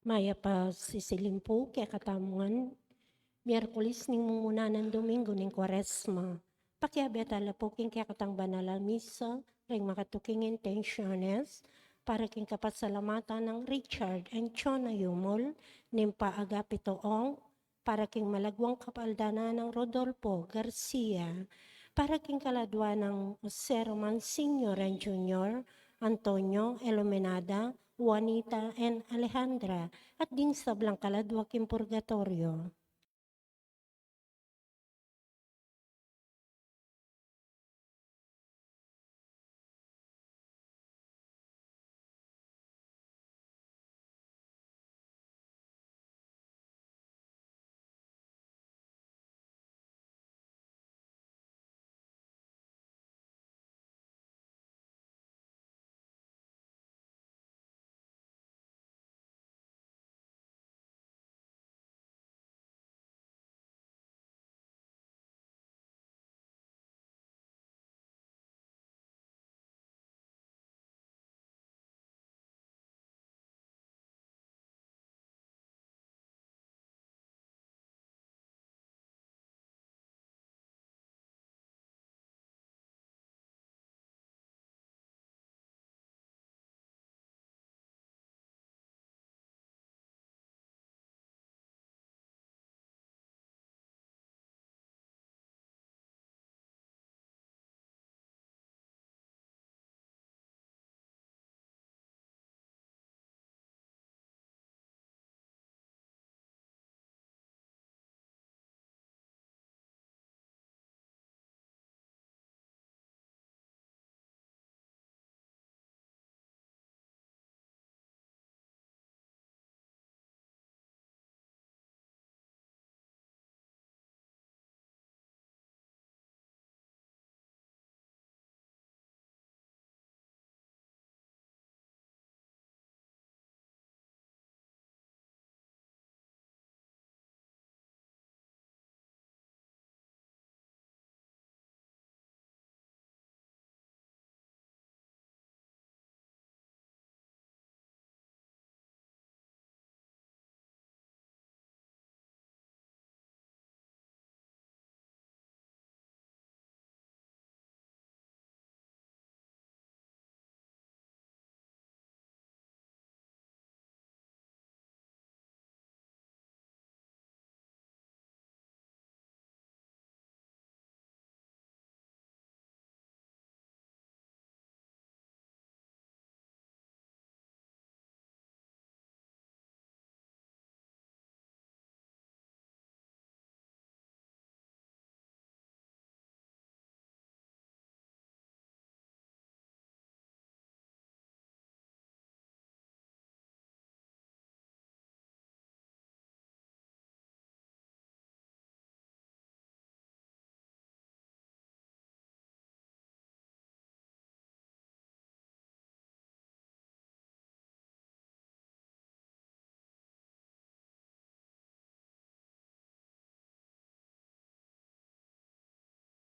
Maya pa sisilimpu kaya katamungan, Miyerkules ning mumuna ng Domingo ning Kwaresma. Pakiabet alapuking kaya katang banala misa, ring makatuking intentiones, para king kapasalamatan ng Richard and Chona Yumol, ning paagapitoong, para king malagwang kapaldana ng Rodolfo Garcia, para king kaladwa ng Jose Roman Sr. and Jr., Antonio Eluminada, Juanita and Alejandra, at ding sablang kaladwa king purgatorio.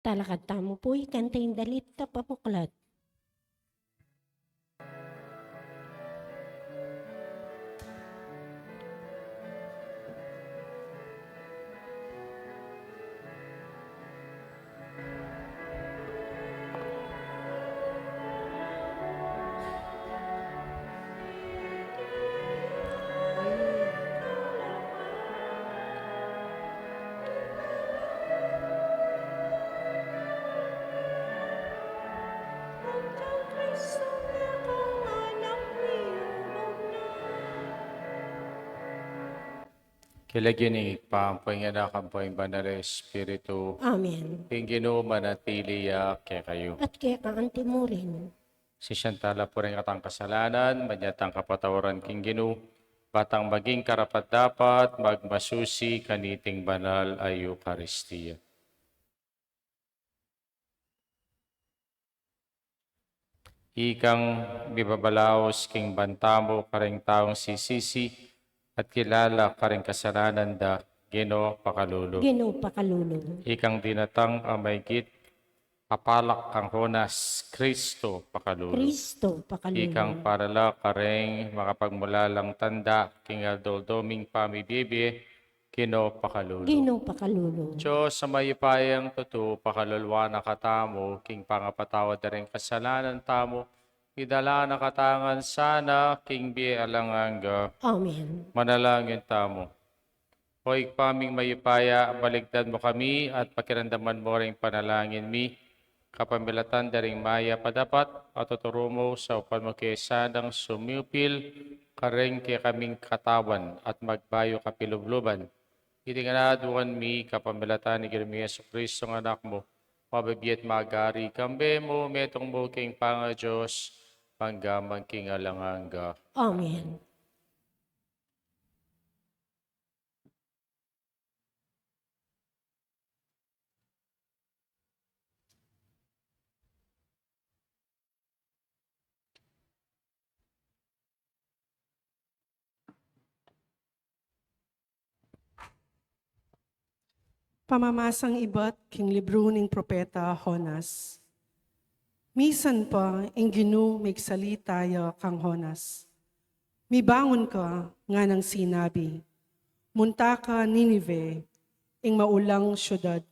Talakad tamo po ikantayin dalit tapapuklat. Kilagyan ipampoy nga nakampoy banal Espiritu, Amen. king Ginoo manatili kay kayo. At kaya kaanti mo rin. Si Shantala po rin katang kasalanan, manyatang kapatawaran king Ginoo, batang maging karapat-dapat, magmasusi kaniting banal ay Eucharistia. Ikang bibabalaos king bantamo karing taong sisisi, at kilala karing kasalanan da Ginoo pakalulog. Ginoo pakalulog. Ikang dinatang amaygit Kapalak kang Honas, Kristo pakalulo. Kristo Ikang pakalulong. parala kareng makapagmula lang tanda, king aldoldoming pamibibi, kino pakalulo. Gino pakalulong. Diyos sa mayupayang totoo, pakalulwa na katamo, king pangapatawad na rin kasalanan tamo, idala na katangan sana, king bi alanganga, Amen. manalangin tamo. Hoy paming mayupaya, baligtad mo kami at pakiramdaman mo ring panalangin mi, kapamilatan daring maya padapat at tuturo mo sa upan mo kay sadang sumupil, kareng kay kaming katawan at magbayo kapilubluban. Itinganaduan mi kapamilatan ni Ginoong Yesu Kristo ng anak mo, mabibiyat magari kambe mo, metong mo king panga Diyos, panggamang king alanganga. Amen. Pamamasang iba't king libro ning propeta Honas. Misan pa, ing Ginoo magsalita ya kang Honas. Mibangon ka nga ng sinabi, munta ka Ninive, ing maulang syudad.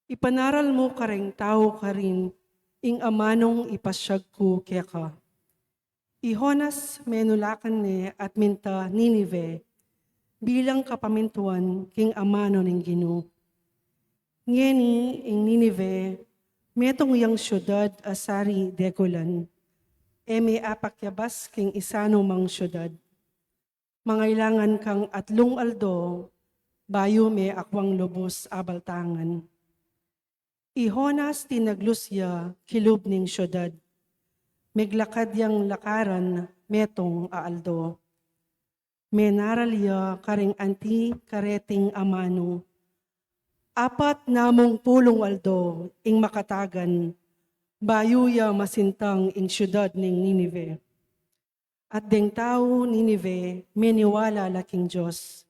Ipanaral mo kareng tao ka rin, ing amanong ipasyag ko kaya ka. I Honas menulakan ni at minta Ninive, bilang kapamintuan king amano ning Ginoo. Ngeni ing Ninive, metong yang syudad asari degulan, may apakyabas king isano mang syudad. Mangailangan kang atlong aldo, bayo may akwang lubos abaltangan. Ihonas tinaglusya kilub ning syudad, meglakad yang lakaran metong aaldo. Menaralya karing anti kareting amano, apat namong pulong aldo ing makatagan, bayuya masintang ing syudad ning Ninive. At deng tao Ninive, meniwala laking Diyos.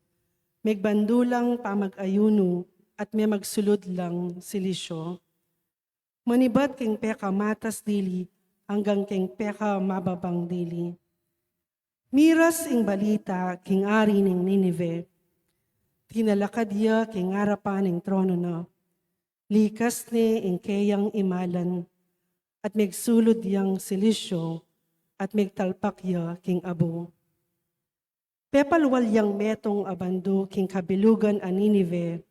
Megbandulang pamag-ayuno at may magsulod lang silisyo. Manibat king peka matas dili hanggang king peka mababang dili. Miras ing balita king ari ning Ninive. Tinalakad ya king harapan ing trono na. Likas ni ing kayang imalan at megsulod yang silisyo at megtalpak ya king abo. Pepalwal yang metong abando king kabilugan a Ninive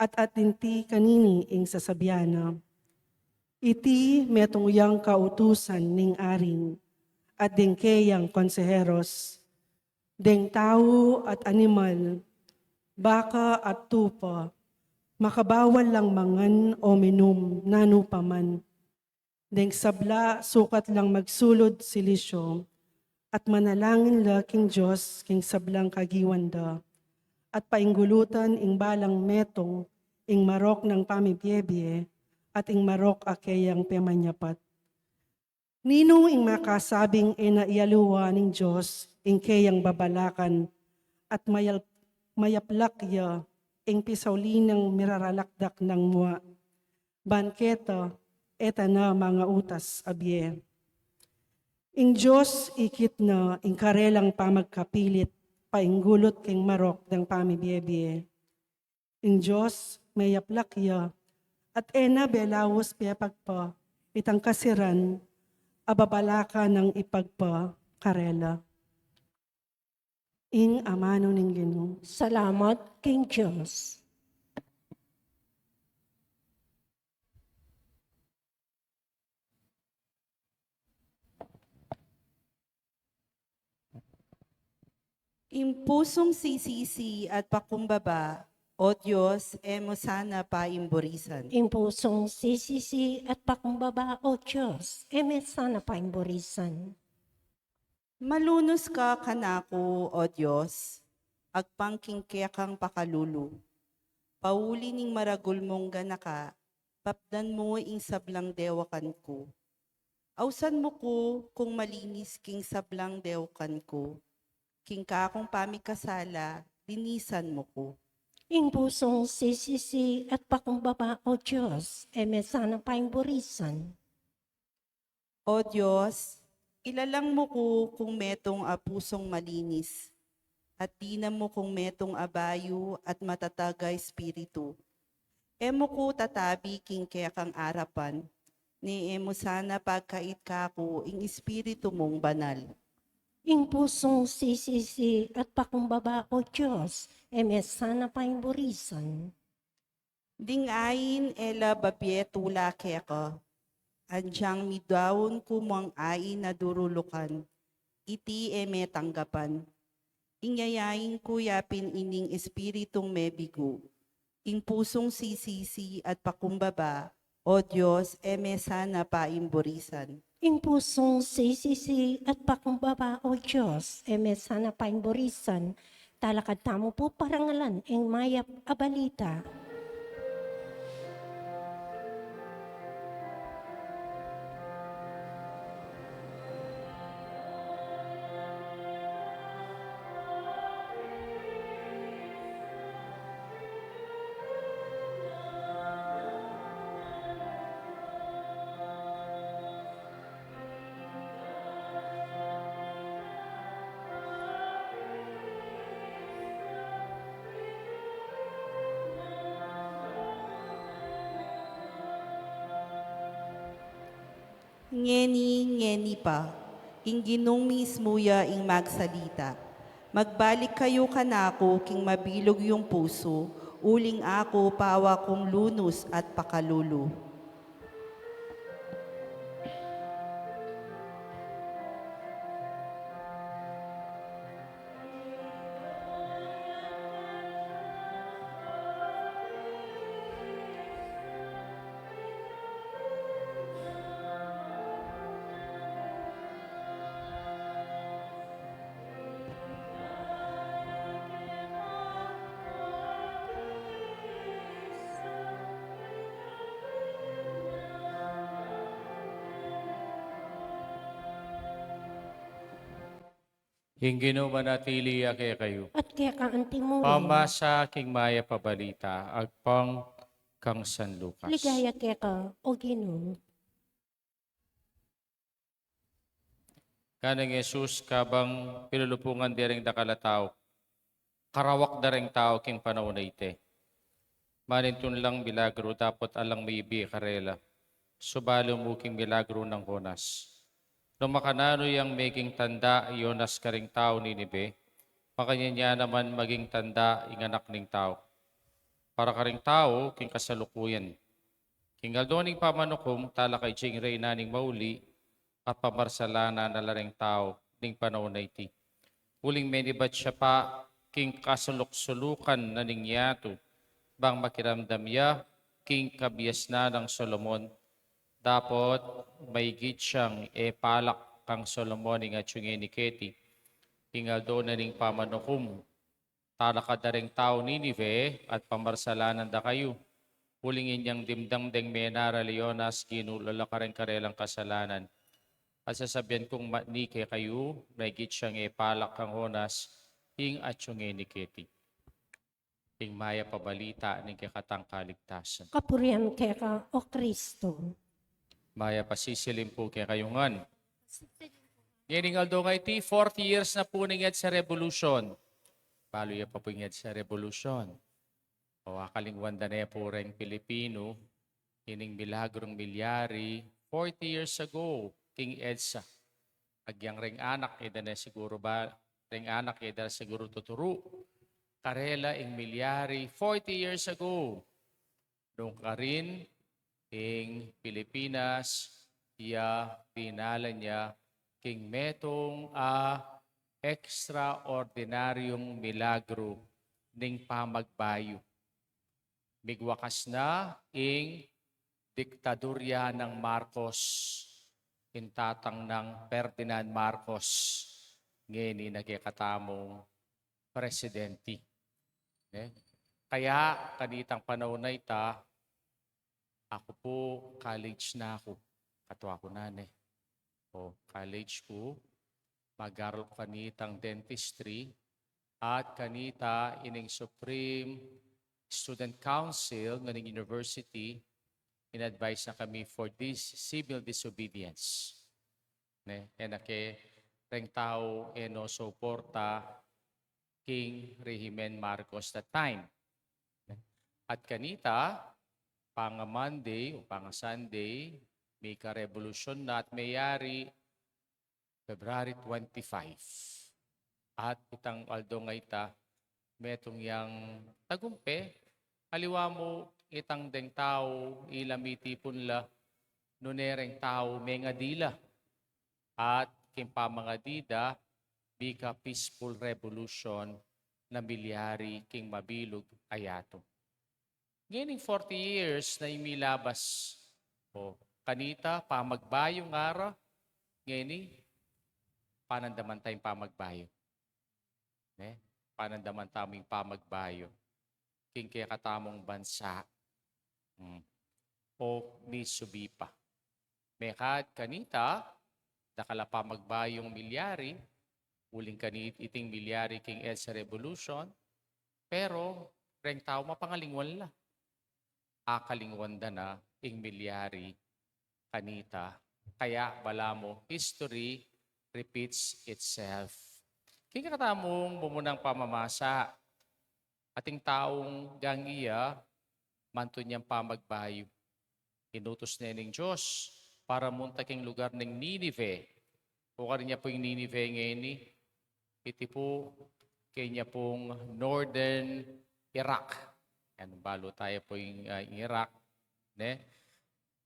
at atinti kanini ing sasabyana. Iti metong yang kautusan ning aring at ding kayang konseheros, ding tao at animal, baka at tupa, makabawal lang mangan o minum nano paman. Deng sabla sukat lang magsulod silisyo, at manalangin la king Diyos king sablang kagiwanda, at painggulutan ing balang metong ing marok ng pamibiyebye, at ing marok akeyang pemanyapat. Nino ing makasabing inaiyaluwa ning Diyos ing keyang babalakan, at mayaplak ya ing pisaulinang miraralakdak ng mua. Banketa, eta na mga utas abye. Ing Diyos ikit na ing karelang pamagkapilit, painggulot king marok ng pamibiyebye. Ing Diyos mayaplak ya, at ena belawos piyapagpa, itang kasiran, ababalaka ng ipagpa karela. Ing amano ning Ginoo. Salamat king Diyos. Impusong sisisi at pakumbaba, O Diyos, emo sana paimburisan. Ing pusong sisisi at pakumbaba, O Diyos, sana paimburisan. Malunos ka kanako, O Diyos, agpangkingkya kang pakalulu. Pauli ning maragul mong ganaka, papdan mo ing sablang dewakan ko. Ausan mo ko kung malinis king sablang dewakan ko. King kakong pamikasala, linisan mo ko. Ing pusong sisisi at pakumbaba, O Diyos, sana paing burisan. O Diyos, ilalang mo ko kung metong pusong malinis, at tina mo kung metong abayo at matatagay espiritu. Emo ko tatabi king kaya kang arapan, ni emo sana pagkait kako ing espiritu mong banal. Ing pusong sisisi at pakumbaba, O Diyos, sana paing burisan. Dingayin ela babietula keka, anjang midawon kumang ain na durulukan, iti eme tanggapan. Inyayain ko yapin ining espiritong mebigo, ing pusong sisisi at pakumbaba, o Diyos, eme sana paimburisan. Ing pusong sisisi at pakumbaba, O Diyos, sana paing burisan. Talakad tamo po parangalan, ing mayap abalita. Ngeni pa, ing ginong mismuya ing magsalita. Magbalik kayo kanako king mabilog yung puso, uling ako pawa kong lunos at pakalulu. Hinggino manatili kay kayo. At kaya ka antimurin. Pamasa king maya pabalita, agpang kang San Lucas. Ligaya kaya ka, O Ginoo. Kanang Jesus kabang pinulupungan direng dakalataw, karawak dareng tao king panahon na ite. Manintun lang milagro dapat alang maybe karela. Subalo mo king milagro ng Honas. No makanano yang making tanda Yonas karing tao ni Nibe, makanya niya naman maging tanda inganak ning tao. Para karing tao king kasalukuyan. King aldoning pamanukom tala kay Jing Reyna ning mauli at pamarsalana na lareng tao ning panahon na iti. Uling menibat siya pa king kasulok-sulukan na ning yato bang makiramdam ya king kabias na ng Solomon. Dapat may siyang palak kang Solomon nga tiyungin ni Keti. Ingal doon na ning pamanukum. Talakadaring tao Ninive at pamarsalanan da kayo. Hulingin niyang dimdang deng menara Leonas ginulala karelang kasalanan. At sasabihan kong matnike kayo, may siyang palak kang Honas, ing at tiyungin ni Keti. Ing maya pabalita ning kakatang kaligtasan. Kapurihan kaya ka, O Kristo. Maya pasisilim po kaya kayungan. Ngayon aldo nga iti, 40 years na po ningad sa revolution. Palo ya pa po ningad sa revolution. O akalingwan da na po rin Pilipino, ining milagrong milyari, 40 years ago, King Edsa. Agyang ring anak, eda na siguro ba, ring anak, eda siguro tuturo. Karela ing milyari, 40 years ago. Nung karin, ing Pilipinas, iya pinala niya king metong extraordinaryong milagro ning pamagbayo. Migwakas na ing diktadurya ng Marcos, intatang ng Ferdinand Marcos, ngeni nagkakatamong presidente. Kaya kanitang panahon na ita, ako po, college na ako. Katwa ko na college ko. Mag-aral ko kanitang dentistry at kanita ining Supreme student council ng university, in-advise na kami for this civil disobedience. Ne, ke reng tao no suporta King Regimen Marcos that time. At kanita, panga Monday o panga Sunday, may ka-revolution na at mayari February 25. At itang aldo nga ita, metong yang tagumpe, aliwa mo itang deng tao, ilamiti punla, nunereng tao, may nga dila. At kimpa mga dida, bika peaceful revolution na milyari king mabilog ayato. Ngayon 40 years na imilabas. O, kanita, pamagbayo nga ra. Ngayon, panandaman tayong pamagbayo. Panandaman tayong pamagbayo. King kaya katamong bansa. O ni subipa. Mekad kanita, dakala pamagbayong milyari, uling kanit iting milyari king EDSA Revolution, pero reng tao mapangalingwan la. Akalingwan da na ing milyari kanita. Kaya bala mo, history repeats itself. Kaya katamong bumunang pamamasa, ating taong gangiya, manto niyang pamagbayo. Inutos na ng Diyos para muntaking lugar ng Ninive. Pukarin niya po yung Ninive ngayon. Iti po kanya pong northern Iraq. Yan, balo tayo po yung Iraq.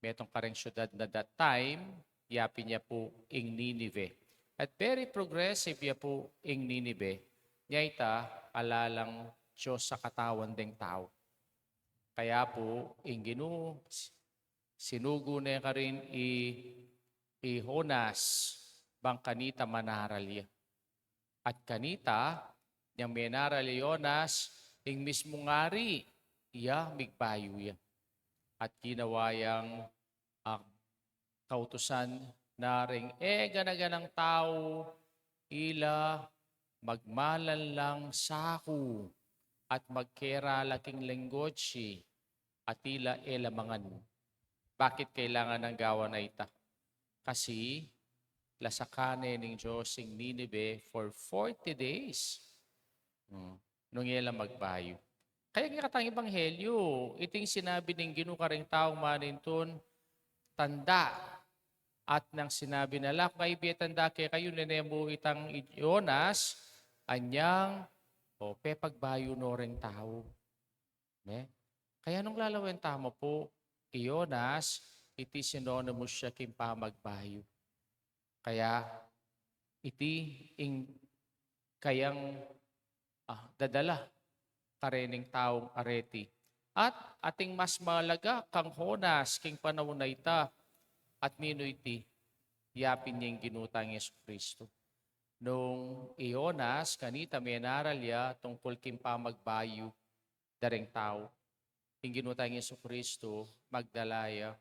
Metong kareng syudad na that time, yapi niya po yung Ninive. At very progressive niya po yung Ninive. Niya ita, alalang Diyos sa katawan ding tao. Kaya po, yung Ginoo, sinugo na ka rin i-Honas bang kanita manaralya. At kanita, yung menaralya Jonas, yung mismo ngari, iya migbayo ya. At ginawa yung kautusan na rin, ganaganang tao, ila magmalan lang saku at magkera laking lenggochi at ila elamangan. Bakit kailangan ng gawa na ita? Kasi lasakane ng Diyos ng Ninive for 40 days. Nung ila magbayo. Kaya nga katang ebanghelyo, iting sinabi ng Ginoo kareng taong maninton, tanda. At nang sinabi nila, kung kaibig tanda kaya kayo nenemo itang Jonas, anyang, pepagbayo no rin tao. Kaya nung lalawin tamo po, Jonas, iti synonymous siya king pamagbayo. Kaya, iti kayang dadala karening taong areti. At ating mas malaga kang Jonas, king panahon na ita, at nino iti, yapin niyang ginutang Yesu Kristo. Nung Jonas, kanita may naralya tungkol king pamagbayo, dareng tao. Yung ginutang Yesu Kristo, magdalaya,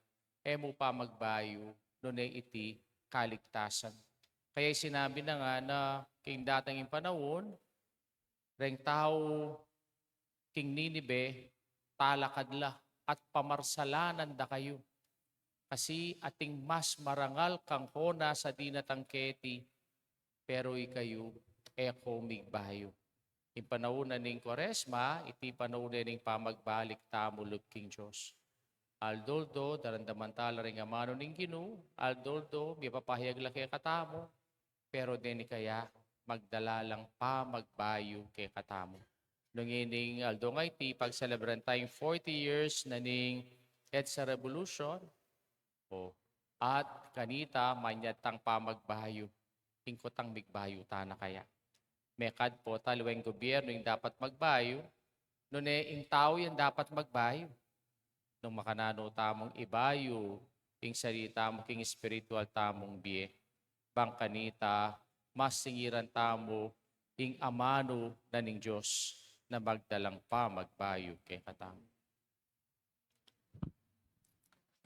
mo pa magbayo, nunay iti kaligtasan. Kaya sinabi na nga na king datang panahon, reng tao, king Ninive, talakadla at pamarsalanan da kayo. Kasi ating mas marangal kang hona sa dinatang keti, pero ikayo, eko migbayo. Yung panahon ng Kwaresma, iti panahon ng pamagbalik tamulog king Diyos. Aldoldo, darandaman rin nga mano ng Ginoo, aldoldo, may papahayag lang kay katamo, pero din kaya magdala lang pa magbayo kay katamo. Nung ining aldo nga iti, pag-celebran tayong 40 years na ning EDSA Revolution, at kanita manyatang pamagbayo, tingkotang migbayo tana kaya. Mekad po talweng gobyerno yung dapat magbayo, nung yung tao yung dapat magbayo. Nung makanano tamong ibayo, yung salita mo king spiritual tamong biye, bang kanita, mas singiran tamo, yung amano na ning Diyos na magdalang pa magbayo kay katamo.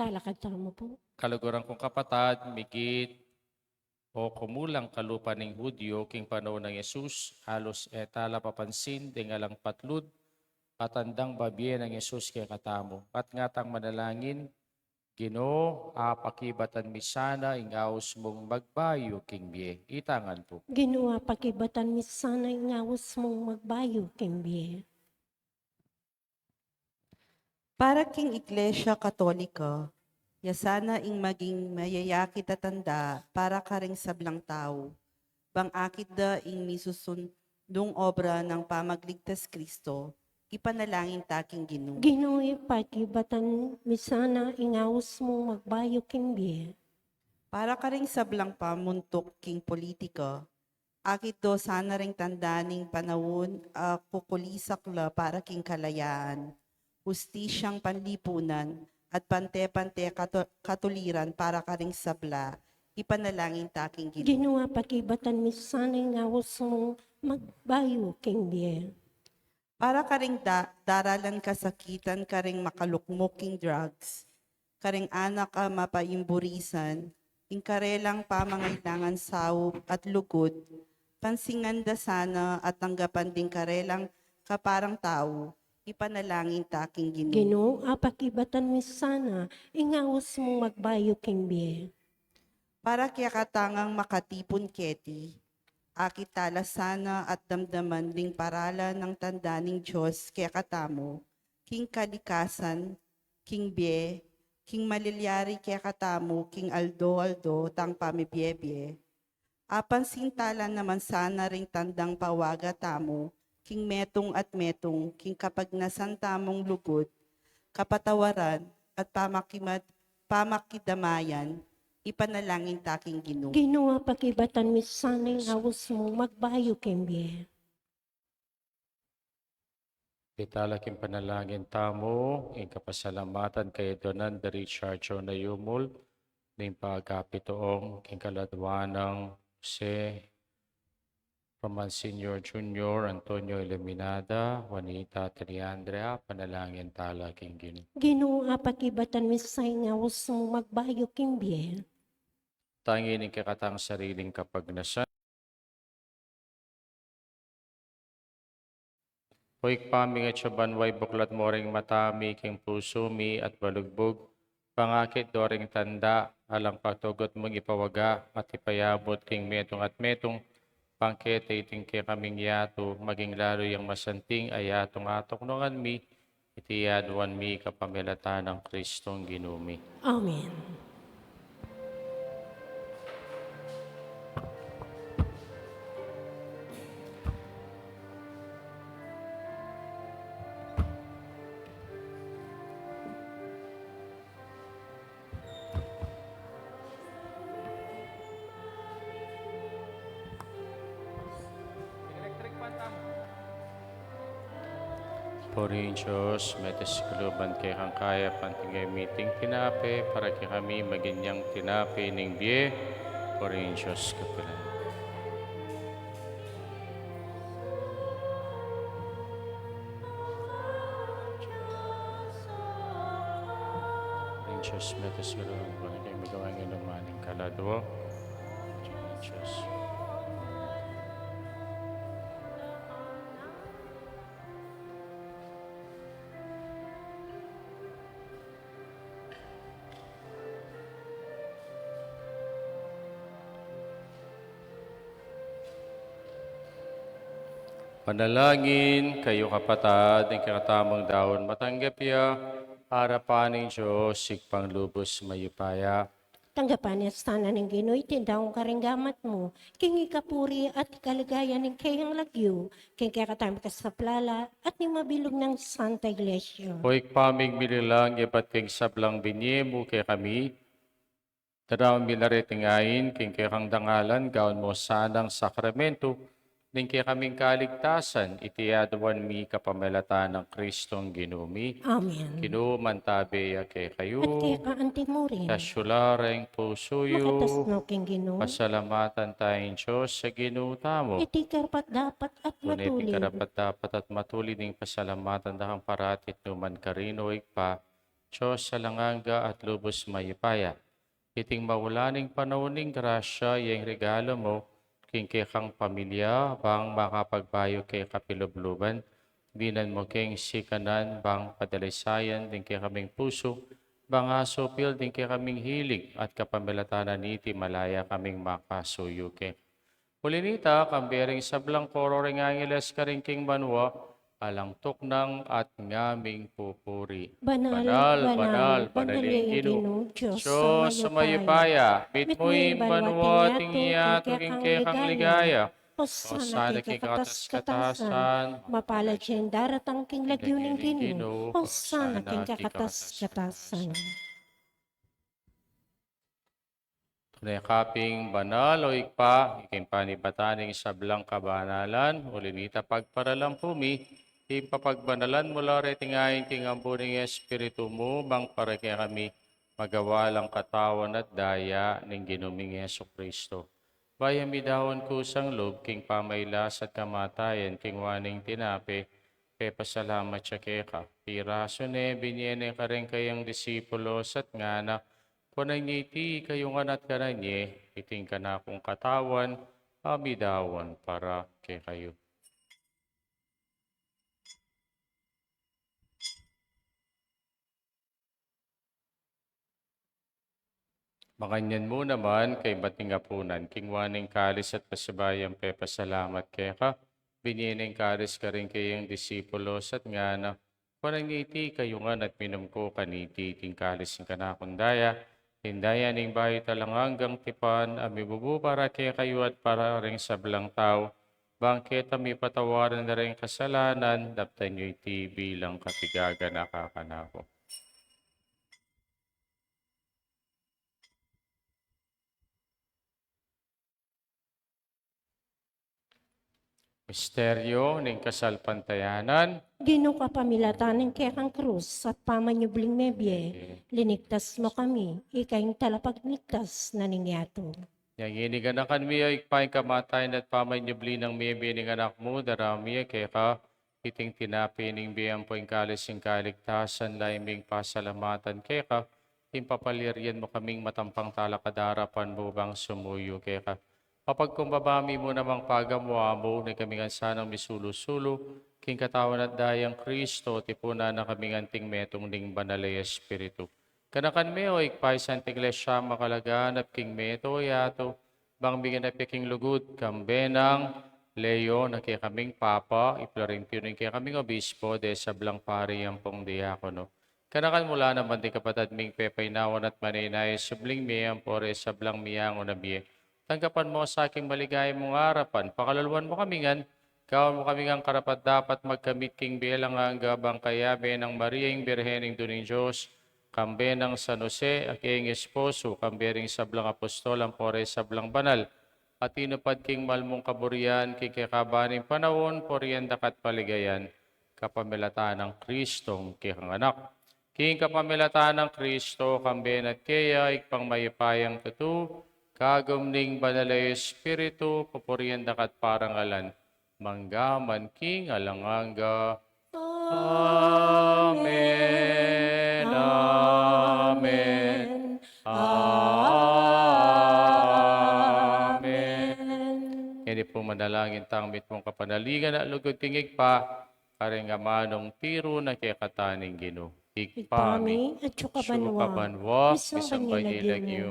Talakad tamo po. Kaluguran kong kapatad, migit o kumulang kalupa ng Hudyo king panahon ng Yesus, halos etala papansin, dingalang patlud, at andang babiye ng Yesus kay katamo. At ngatang manalangin, Ginoo, apakibatan mi sana ingaos mong magbayo king biye. Itangan po. Ginawa pakibatan mi sana ngawas mong magbayo kimbiye. Para king Iglesia Katolika, yasana ing maging mayayaki tatanda para karing sablang tao. Bang akit da ing misusundong obra ng pamagligtas Kristo, ipanalangin taking Ginoo. Ginawa pakibatan mi sana ngawas mong magbayo kimbiye. Para karing sablang pamuntok king politika, akit do sana ring tandaning panahon kukulisakla para king kalayaan, hustisyang panlipunan, at pante-pante katuliran para karing sabla, ipanalangin taking Ginoo. Ginawa pakibatan mi sana ngawas mong magbayo kimbiye. Para karing daralan kasakitan karing makalukmuking drugs, karing anak ka mapaimburisan, ingkarelang pamangailangan sawop at lugod, pansingan da sana at tanggapan din karelang kaparang tao, ipanalangin taking Ginoo. Ginoo, pakibatan mi sana ngawas mong magbayo kimbiye. Para kaya katangang makatipon keti, akit tala sana at damdaman ding paralan ng tanda ng Diyos kaya katamo, king kalikasan, king bie, king malilyari kaya katamo, king aldo, tang pamibiyebye. Apan sintala naman sana ring tandang pawaga tamo, king metong at metong, king kapag nasantamong lugod, kapatawaran at pamakidamayan, ipanalangin taking Ginoo. Ginawa pakibatan mi sana ngawas mong magbayo kimbiye. Italaking panalangin tamo, ing kapasalamatan kay Donan dari Charcho na yumul, ning pagkapitoong king kaladwanang Jose Roman Senior Junior, Antonio Iluminada, Juanita Triandrea, panalangin talaking Ginoo. Ginawa pakibatan mi sana ngawas mong magbayo kimbiye. Tangin ing kakatang sariling kapagnasan. Hoik paming at sabanway buklat mo ring matami king puso mi at balugbog. Pangakit do ring tanda alang pagtugot mong ipawaga at ipayabot king metong at metong pangkete iting kay kaming yato maging lalo yung masanting ay atong atok nungan mi iti yaduan mi kapamilata ng Kristong ginumi. Amen. Purihin Diyos, metes kuluban kay kang kaya pantingay meeting tinape para kay kami maginyang tinape ning biye. Purihin Diyos kapilan. Purihin Diyos, metes kuluban kay magawang inumaning kaladwo. Purihin Diyos. Panalangin kayo kapatad, ng kakatamang daon matanggap ya, harapan ng Diyos, sikpang lubos mayupaya. Tanggapan niya sana ng Ginoo tindawang karinggamat mo, king ikapuri at kaligaya ng kayang lagyo, king kakatami ka sa plala at ni mabilog ng Santa Iglesia. Hoik paming mililang, ibat keng sablang binyemo kay kami, tadawang minaritingayin, king kang dangalan, gawin mo sanang sakramento, ning kay kaming kaligtasan, itiyaduan mi kapamilata ng Kristong ginumi. Amen. Kinumantabe ya kay At kayo, kaya kaanti mo rin, kasyulareng pusuyo, makatasno king Ginoo, pasalamatan tayong Diyos sa ginutamo. iti karapat dapat at Ngunit matulid. karapat dapat at matulid ng pasalamatan dahang paratit numan karino ikpa, Diyos sa langanga at lubos mayipaya. Iting mawulaning panauning grasya yung regalo mo, king kay kang pamilya, bang makapagbayo kay kapilubluban, Binan mo king sikanan, bang padalisayan, din kay kaming puso, bang asopil, din kay kaming hilig, at kapamilatanan niti malaya kaming makasuyo ke. Ulinita, kambering sablang koro ring angeles karingking banwa, alang tuknang at ngaming pupuri. Banal, Banal, banal, banal, banaling banaleng Gino. Gino, Diyos Diyos sa sumayupaya. mayupaya, bit Mit mo'y mo'y banwa balwating tingiyato yato, king king kekang ligaya. ligaya. Hosanna O sana king king kakatas-katasan. katas-katasan, Mapalad siya yung daratang king lagyuning Nagiling Gino. Gino, Hosanna king Hosanna king kakatas-katasan. Tunay kaping banal o ikpa, iking panibataning sablang kabanalan, ulinita pagparalang ipapagbanalan mula retingayin king ambuning espiritu mo, bang para kaya kami magawalang katawan at daya ng ginuming Yeso Kristo. Bayami dahon kusang loob, king pamaylas at kamatayan, king waning tinape, pasalamat siya keka. Piraso ne, binyene ka rin kayang disipulos at ngana, panangiti kayong anak ka na niya, iting ka na akong katawan, amidawan para kay kayo. Makanyan mo naman kay bating apunan, kingwaning kalis at pasabayang pasalamat kay ka. Binineng kalis ka rin kayong disipulos at nga na panangiti kayo nga at minum ko kaniti ting kalis ng kanakundaya. Hindaya ning bayo talang hanggang tipan, amibubu para kay kayo at para ring sablang tao. Bangkit ami patawaran na rin kasalanan, daptan nyo'y bilang katigaga nakakanako. Misteryo ng kasalpantayanan. Gino kapamilatan ng kekang krus at pamanyubling mebye. Linigtas mo kami, ikayong talapagligtas na ningyato. Yang iniganakan mi ay paing kamatayan at pamanyubli ng miyabi ng anak mo, darami kaya ka, iting tinapi ng biyang po kalis ng kaligtasan, laiming pasalamatan kaya ka, impapalirian mo kaming matampang talakadarapan mo bang sumuyo kaya ka. Kapag kumbabami mo namang pagamuha mo, na kaming ansanang misulo-sulo, king katawan at dayang Kristo, tipuna na kaming anting metong ning banalay espiritu. Kanakan me o ikpay sa iglesia makalagaan at king meto yato, bang bigyan na king lugod, kambenang, Leo, na kaya kaming papa, iplarimpyo rin kaya kaming obispo, de sablang pari ang pong diakono. Kanakan mula naman di kapatid ming pepaynawan at maninay, subling miyang pore sablang miyang unabiye. Tanggapan mo sa aking maligay mong harapan, pakalaluan mo kami ngan, gawin mo kami ang karapat dapat magkamit king bilang ang gabang kayabe ng Mariang Birhening Duning Diyos, kambe ng San Jose, aking esposo, kambering sablang apostol, ang pore sablang banal, at inupad king malmong kaburian, kikikabaning panahon, porian dakat paligayan, kapamilatan ng Kristong kikang anak. King kapamilatan ng Kristo, kambe at kaya, ikpang mayipayang tutu, kagumning banalay espiritu, pupurian dakat parangalan, manggaman king alanganga. Amen. Amen. Amen. Hindi po manalangin tangmit mong kapanalingan at lugod tingig pa, karing manong tiro na kaya kataning Gino. Igpami, Ipami at sukabanwa, Misong isang kanilagyo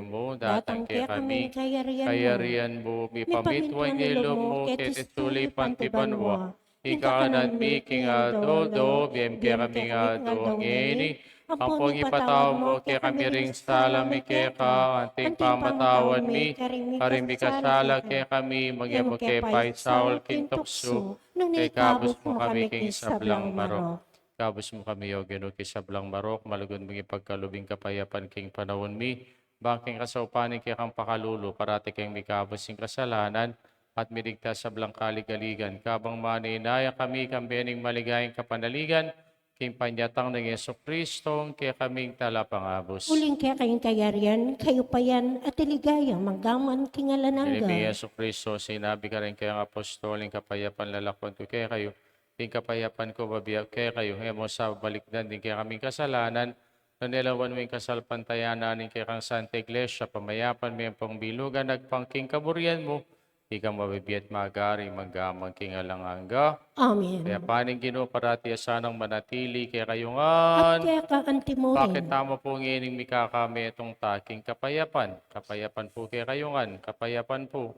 banyilagyo mo, mo, datang kaya kami, kayarian mo, May mipamitwan pamintwan nilo nilo mo, mo, ketituloy pantibanwa, Ikakanan ikakanat mi king adoldo, biyem kaya kami ado ngeni, ang pong ipatawad mo, kaya kami ring salami kaya ka, anting pamatawan mi, karimi kasala kaya kami, magyamo kaya pa'y Saul kintokso, kay kabus mo kami king sablang marok. Kabus mo kami, O Gino, kisablang marok, malagon mong ipagkalubing kapayapan king panahon mi, bangking kasaupanin kaya kang pakalulu, parati kayong may kabus yung kasalanan, at miligtas sa blang kaligaligan, kabang maninaya kami kambening maligayang kapanaligan, king panyatang ng Yeso Kristo, kaya kaming talapangabos. Uling kaya kayong kayarian, kayo pa yan, at iligayang manggaman Ilibing kingalanangga. Yeso Kristo, sinabi ka rin kayang apostoling kapayapan lalakwan ko kaya kayo, ting kapayapan ko babiyag kaya kayo, hemo sa balikdan din kaya kaming kasalanan, nanilawan mo yung kasalpantayanan ng kaya kang Santa Iglesia, pamayapan mo yung pangbilugan, nagpangking kaburian mo, ikaw mabibiyat magari maggamang kingalanganga. Amen. Kaya paning Ginoo parati asanang manatili kaya At kayungan. kaya ka antimo Bakit rin. tama po ngining mikakami itong taking kapayapan? Kapayapan po kaya kayungan. Kapayapan po.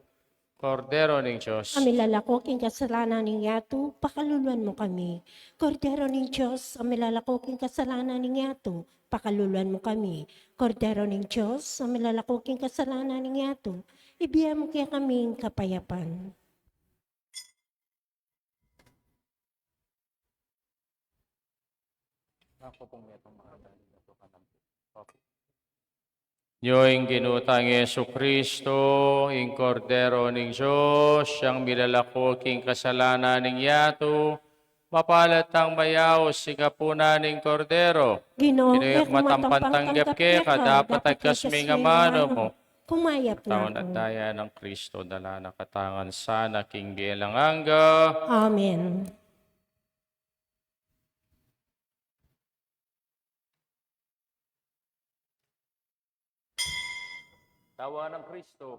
Kordero ng Diyos. Ami lalakoking kasalanan ng yato, pakaluluan mo kami. Kordero ng Diyos, ami lalakoking kasalanan ng yato, pakaluluan mo kami. Kordero ng Diyos, ami lalakoking kasalanan ng yato, ibigay mo kaya kaming kapayapan. Yoing ginutang Yesu Kristo, ing Kordero ng Diyos, siyang milalakoking kasalanan ng yato, mapalatang mayaw si kapuna ng Kordero. Ginoo, Kinayak matampantanggap ke, dapat ay kasming amano mo. Kumayap na Taon at ako. daya ng Kristo, dala nakatangan sana, king bielanganga. Amen. Tawa ng Kristo.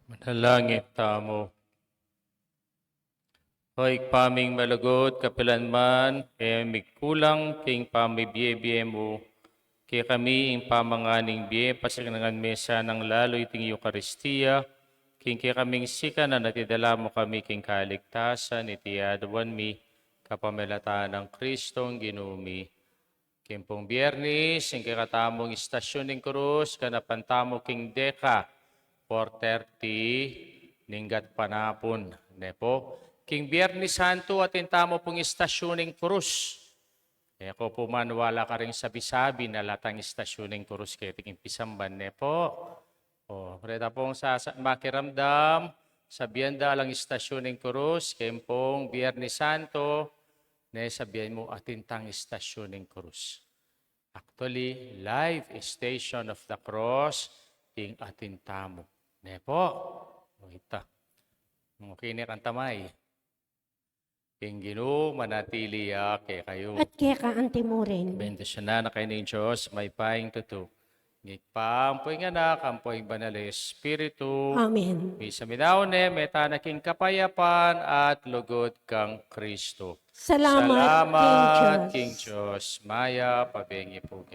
Manalangit tamo. Hoy paming malagot kapilanman, kaya mikulang king pamibiyebie mo, kaya kami ing pamanganing biye, pasagangan mesa ng lalo iting Eucharistia, king kaya kaming sika na natidala mo kami king kaligtasan, itiadawan mi, kapamelataan ng Kristong ginumi. Kimpong biyernis, ing kakatamong istasyon ng krus, kanapantamo king deka, 4:30, ninggat panapon. Nepo, king Biyernes Santo atin tamo pong istasyoning krus. Kaya ko po man wala ka rin sabi-sabi na latang istasyoning krus kaya tingin pisamban. Nepo, o, reta pong makiramdam, sabihan da lang istasyoning krus, kaya pong Biyernes Santo, na sabihan mo atintang istasyoning krus. Actually, live station of the cross, king atintamo. Nepo, o ita. Okay ni kantamay. King Ginoo, manatili kay kayo. At kaya ka antimurin. Bendisyon na kayo ng Diyos, may paing tutu. Ngikpa, ampoy nga na, ampoy banal Espiritu. Amen. Misa minaone, metanaking kapayapan at lugod kang Kristo. Salamat, King Salamat, Diyos. King Diyos. Maya, pabengi po.